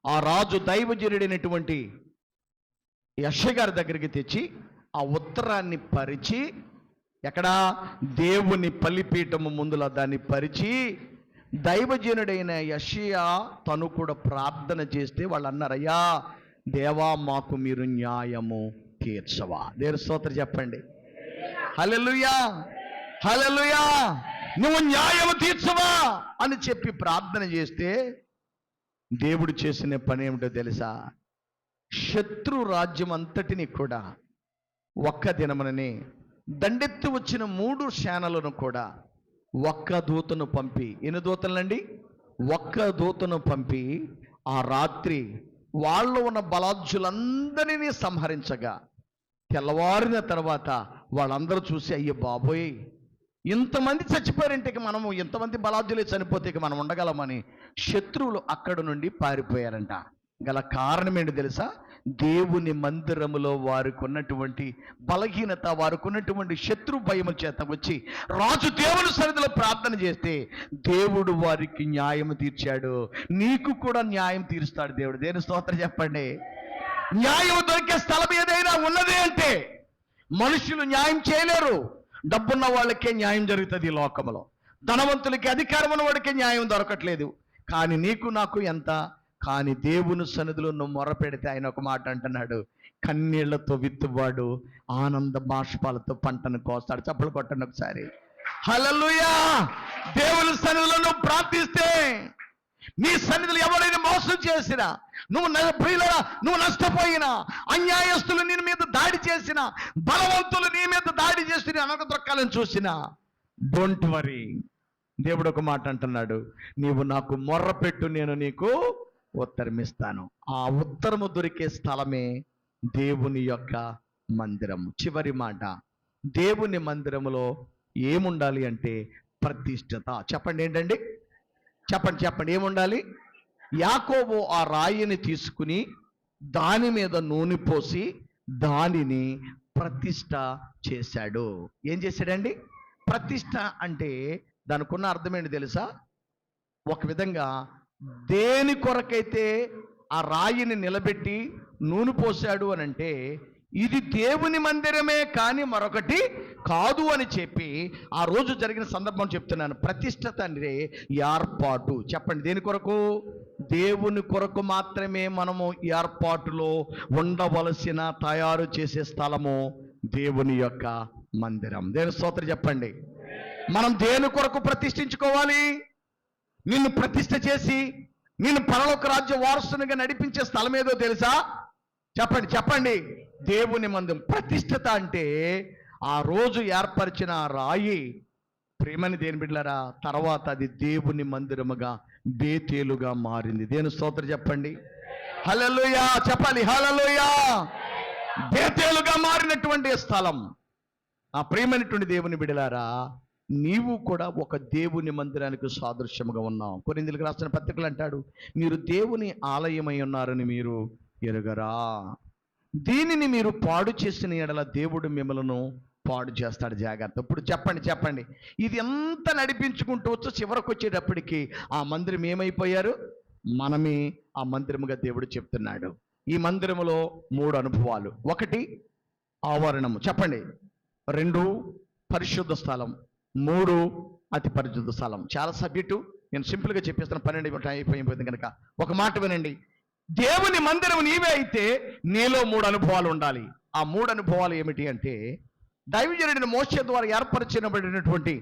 ఆ రాజు దైవజనుడైనటువంటి యెషయా గారి దగ్గరికి తెచ్చి ఆ ఉత్తరాన్ని పరిచి, ఎక్కడా? దేవుని బలిపీఠము ముందుల దాన్ని పరిచి, దైవజనుడైన యెషయా తను కూడా ప్రార్థన చేస్తే వాళ్ళు అన్నారు, అయ్యా దేవా, మాకు మీరు న్యాయము తీర్చవా. దేవుని స్తోత్రం చెప్పండి. హల్లెలూయా హల్లెలూయా. నువ్వు న్యాయము తీర్చవా అని చెప్పి ప్రార్థన చేస్తే దేవుడు చేసిన పని ఏమిటో తెలుసా? శత్రు రాజ్యం అంతటిని కూడా ఒక్క దినముననే దండెత్తి వచ్చిన 3 సేనలను కూడా ఒక్క దూతను పంపి, ఎన్ని దూతలండి? ఒక్క దూతను పంపి ఆ రాత్రి వాళ్ళు ఉన్న బలాఢ్యులందరినీ సంహరించగా, తెల్లవారిన తర్వాత వాళ్ళందరూ చూసి, అయ్యో బాబోయ్, ఇంతమంది చచ్చిపోయారంటే మనము, ఇంతమంది బలాఢ్యులే చనిపోతే మనం ఉండగలమని శత్రువులు అక్కడ నుండి పారిపోయారంట. గల కారణం ఏంటి తెలుసా? దేవుని మందిరములో వారికి ఉన్నటువంటి బలహీనత, వారికి ఉన్నటువంటి శత్రు భయము చేత వచ్చి రాజు దేవుని సన్నిధిలో ప్రార్థన చేస్తే దేవుడు వారికి న్యాయం తీర్చాడు. నీకు కూడా న్యాయం తీరుస్తాడు దేవుడు. దేవుని స్తోత్రం చెప్పండి. న్యాయం దొరికే స్థలం ఏదైనా ఉన్నది అంటే మనుషులు న్యాయం చేయలేరు. డబ్బున్న వాళ్ళకే న్యాయం జరుగుతుంది ఈ లోకంలో. ధనవంతులకి, అధికారం ఉన్న వాడికే న్యాయం దొరకట్లేదు. కానీ నీకు నాకు ఎంత? కానీ దేవుని సన్నిధిలో నువ్వు మొరపెడితే ఆయన ఒక మాట అంటున్నాడు, కన్నీళ్లతో విత్తువాడు ఆనంద బాష్పాలతో పంటను కోస్తాడు. చప్పలు కొట్టండి ఒకసారి. హల్లెలూయా. దేవుని సన్నిధిలో నువ్వు ప్రార్థిస్తే, నీ సన్నిధిలో ఎవరైనా మోసం చేసినా, నువ్వు నష్టపోయినా, అన్యాయస్తులు నీ మీద దాడి చేసిన, బలవంతులు నీ మీద దాడి చేసిన, అనగదొక్కాలని చూసినా, డోంట్ వరీ. దేవుడు ఒక మాట అంటున్నాడు, నీవు నాకు మొర్రపెట్టు, నేను నీకు ఉత్తరమిస్తాను. ఆ ఉత్తరము దొరికే స్థలమే దేవుని యొక్క మందిరం. చివరి మాట, దేవుని మందిరములో ఏముండాలి అంటే ప్రతిష్టత. చెప్పండి ఏంటండి? చెప్పండి చెప్పండి, ఏముండాలి? యాకోబు ఆ రాయిని తీసుకుని దాని మీద నూనె పోసి దానిని ప్రతిష్ట చేశాడు. ఏం చేశాడండి? ప్రతిష్ట అంటే దానికి ఉన్న అర్థం ఏంటి తెలుసా? ఒక విధంగా దేని కొరకైతే ఆ రాయిని నిలబెట్టి నూనె పోశాడు అని అంటే, ఇది దేవుని మందిరమే కానీ మరొకటి కాదు అని చెప్పి ఆ రోజు జరిగిన సందర్భం చెప్తున్నాను. ప్రతిష్టత అంటే ఏర్పాటు. చెప్పండి, దేని కొరకు? దేవుని కొరకు మాత్రమే మనము ఏర్పాటులో ఉండవలసిన, తయారు చేసే స్థలము దేవుని యొక్క మందిరం. దేవుని స్తోత్రం చెప్పండి. మనం దేని కొరకు ప్రతిష్ఠించుకోవాలి? నిన్ను ప్రతిష్ఠ చేసి నిన్ను పరలోక రాజ్య వారసునిగా నడిపించే స్థలం ఏదో తెలుసా? చెప్పండి చెప్పండి. దేవుని మందిరం. ప్రతిష్ఠత అంటే ఆ రోజు ఏర్పరిచిన రాయి, ప్రేమని దేని బిడ్డలారా, తర్వాత అది దేవుని మందిరముగా, బేతేలుగా మారింది. దేవుని స్తోత్రం చెప్పండి. హల్లెలూయా చెప్పాలి. హల్లెలూయా. బేతేలుగా మారినటువంటి స్థలం. ఆ ప్రేమైనటువంటి దేవుని బిడ్డలారా, నీవు కూడా ఒక దేవుని మందిరానికి సాదృశ్యముగా ఉన్నావు. కొరింథీయులకు రాసిన పత్రికలు అంటాడు, మీరు దేవుని ఆలయమై ఉన్నారని మీరు ఎరుగరా? దీనిని మీరు పాడు చేసిన ఎడల దేవుడు మిమ్మలను పాడు చేస్తాడు. జాగ్రత్త. ఇప్పుడు చెప్పండి, ఇది ఎంత నడిపించుకుంటూ వచ్చు, చివరకు వచ్చేటప్పటికి ఆ మందిరం ఏమైపోయారు? మనమే ఆ మందిరముగా దేవుడు చెప్తున్నాడు. ఈ మందిరములో 3 అనుభవాలు. 1 ఆవరణము, చెప్పండి. 2 పరిశుద్ధ స్థలం, 3 అతి పరిశుద్ధ స్థలం. చాలా సబ్జెక్టు, నేను సింపుల్గా చెప్పేస్తాను, 12 అయిపోయింది కనుక ఒక మాట వినండి. దేవుని మందిరం నీవే అయితే నీలో 3 అనుభవాలు ఉండాలి. ఆ 3 అనుభవాలు ఏమిటి అంటే, దైవజనుడైన మోషే ద్వారా ఏర్పరచబడినటువంటి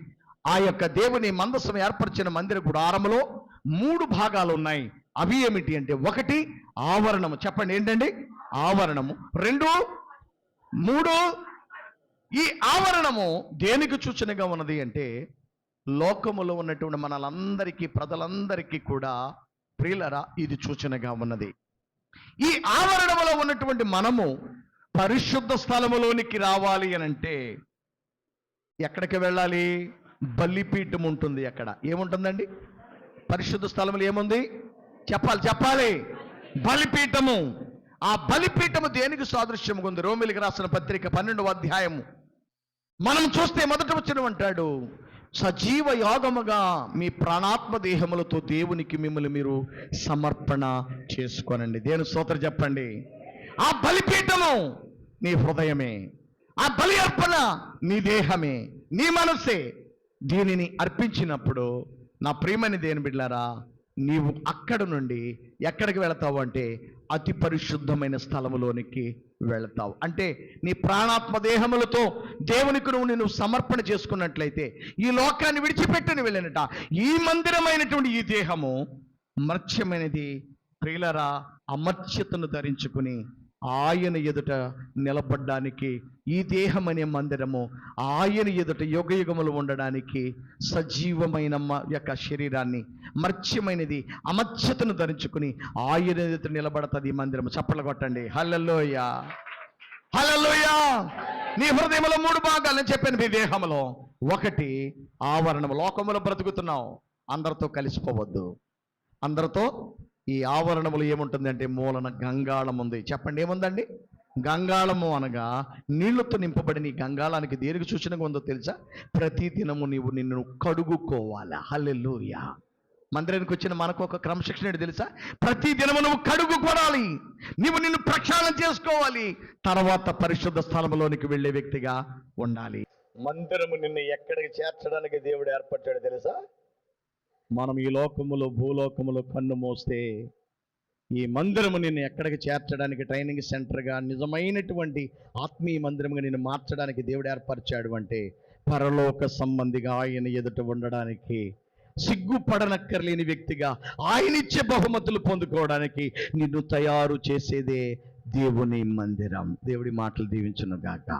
ఆ యొక్క దేవుని మందసం ఏర్పరిచిన మందిర గుడారములో 3 భాగాలు ఉన్నాయి. అవి ఏమిటి అంటే, 1 ఆవరణము, చెప్పండి ఏంటండి? ఆవరణము. 2, 3 ఈ ఆవరణము దేనికి సూచనగా ఉన్నది అంటే, లోకములో ఉన్నటువంటి మనలందరికీ, ప్రజలందరికీ కూడా ప్రియులరా ఇది సూచనగా ఉన్నది. ఈ ఆవరణములో ఉన్నటువంటి మనము పరిశుద్ధ స్థలములోనికి రావాలి అని అంటే ఎక్కడికి వెళ్ళాలి? బలిపీఠం ఉంటుంది. అక్కడ ఏముంటుందండి? పరిశుద్ధ స్థలములు ఏముంది? చెప్పాలి. బలిపీఠము. ఆ బలిపీఠము దేనికి సాదృశ్యముగా ఉంది? రోమిలికి రాసిన పత్రిక 12వ అధ్యాయము మనం చూస్తే మొదట వచ్చిన అంటాడు, సజీవ యాగముగా మీ ప్రాణాత్మ దేహములతో దేవునికి మిమ్మల్ని మీరు సమర్పణ చేసుకోనండి. దేవుని స్తోత్రం చెప్పండి. ఆ బలిపీఠము నీ హృదయమే, ఆ బలి అర్పణ నీ దేహమే, నీ మనసే. దీనిని అర్పించినప్పుడు నా ప్రియమైన దేవుని బిడ్డలారా, నీవు అక్కడ నుండి ఎక్కడికి వెళతావు అంటే అతి పరిశుద్ధమైన స్థలములోనికి వెళతావు. అంటే నీ ప్రాణాత్మ దేహములతో దేవునికి నువ్వు సమర్పణ చేసుకున్నట్లయితే ఈ లోకాన్ని విడిచిపెట్టని వెళ్ళినట. ఈ మందిరమైనటువంటి ఈ దేహము మర్త్యమైనది. ప్రియులరా, అమర్త్యతను ధరించుకుని ఆయన ఎదుట నిలబడ్డానికి ఈ దేహం అనే మందిరము ఆయన ఎదుట యుగయుగములు ఉండడానికి సజీవమైన యొక్క శరీరాన్ని, మర్త్యమైనది అమర్త్యతను ధరించుకుని ఆయన ఎదుట నిలబడతాది ఈ మందిరము. చప్పట్లు కొట్టండి. హల్లెలూయా, హల్లెలూయా. నీ హృదయంలో 3 భాగాలు నేను చెప్పాను. మీ దేహంలో 1 ఆవరణము. లోకములో బ్రతుకుతున్నావు, అందరితో కలిసిపోవద్దు. అందరితో ఈ ఆవరణములు ఏముంటుంది అంటే మూలన గంగాళం ఉంది. చెప్పండి ఏముందండి? గంగాళము అనగా నీళ్లతో నింపబడిన ఈ గంగాళానికి దేనికి సూచనగా ఉందో తెలుసా? ప్రతి దినము నీవు నిన్ను కడుగుకోవాలా. హల్లెలూయా. మందిరానికి వచ్చిన మనకు ఒక క్రమశిక్షణ ఏంటి తెలుసా? ప్రతి దినము నువ్వు కడుగుకోవాలి, నువ్వు నిన్ను ప్రక్షాళన చేసుకోవాలి, తర్వాత పరిశుద్ధ స్థలములోనికి వెళ్ళే వ్యక్తిగా ఉండాలి. మందిరము నిన్ను ఎక్కడికి చేర్చడానికి దేవుడు ఏర్పడ్డాడు తెలుసా? మనం ఈ లోకములో, భూలోకములో కన్ను మోస్తే ఈ మందిరము నిన్ను ఎక్కడికి చేర్చడానికి, ట్రైనింగ్ సెంటర్గా, నిజమైనటువంటి ఆత్మీయ మందిరముగా నిన్ను మార్చడానికి దేవుడు ఏర్పరిచాడు. అంటే పరలోక సంబంధిగా ఆయన ఎదుట ఉండడానికి, సిగ్గుపడనక్కర్లేని వ్యక్తిగా ఆయనిచ్చే బహుమతులు పొందుకోవడానికి నిన్ను తయారు చేసేదే దేవుని మందిరం. దేవుడి మాటలు దీవించును గాక.